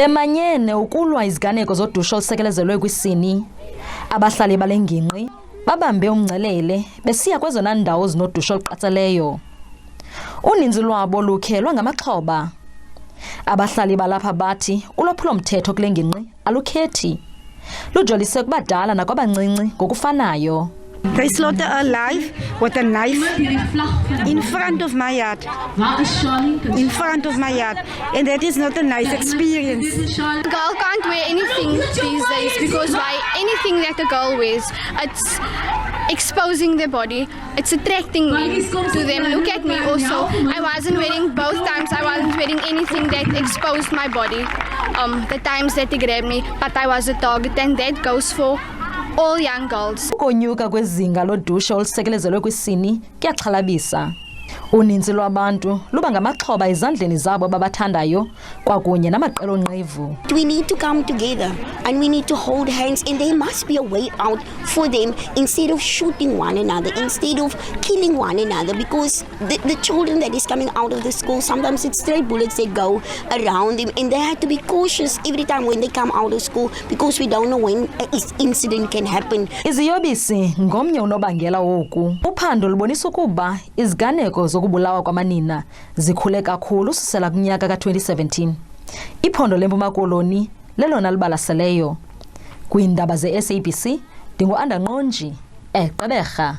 Bemanyene ukulwa iziganeko zodushe olusekelezelwe kwisini. Abahlali bale ngingqi babambe umngcelele besiya kwezona ndawo zinodushe oluqatseleyo. Uninzi lwabo lukhelwa ngamaxhoba. Abahlali balapha bathi ulwaphulo-mthetho kule ngingqi alukhethi. Lujolise kubadala nakwabancinci ngokufanayo. They slaughter a live with a knife in front of my yard. In front of my yard. And that is not a nice experience. A girl can't wear anything these days because why? Anything that a girl wears, it's exposing their body. It's attracting me to them. Look at me also. I wasn't wearing, both times I wasn't wearing anything that exposed my body. The times that they grabbed me, but I was a target, and that goes for all young girls. Ukonyuka kwezinga lodushe olusekelezelwe kwisini kuyaxhalabisa. Uninzi lwabantu luba ngamaxhoba ezandleni zabo babathandayo kwakunye namaqela onqevu. We need to come together and we need to hold hands, and there must be a way out for them instead of shooting one another, instead of killing one another, because the children that is coming out of the school, sometimes it's stray bullets that go around them, and they have to be cautious every time when they come out of school because we don't know when an incident can happen. Iziyobisi ngomnye unobangela woku. Uphando lubonisa ukuba iziganeko zokubulawa kwamanina zikhule kakhulu susela kunyaka ka-2017. Iphondo leMpuma Koloni lelona libalaseleyo. Kwiindaba ze-SABC, ndingu-Ngqonji, eGqeberha.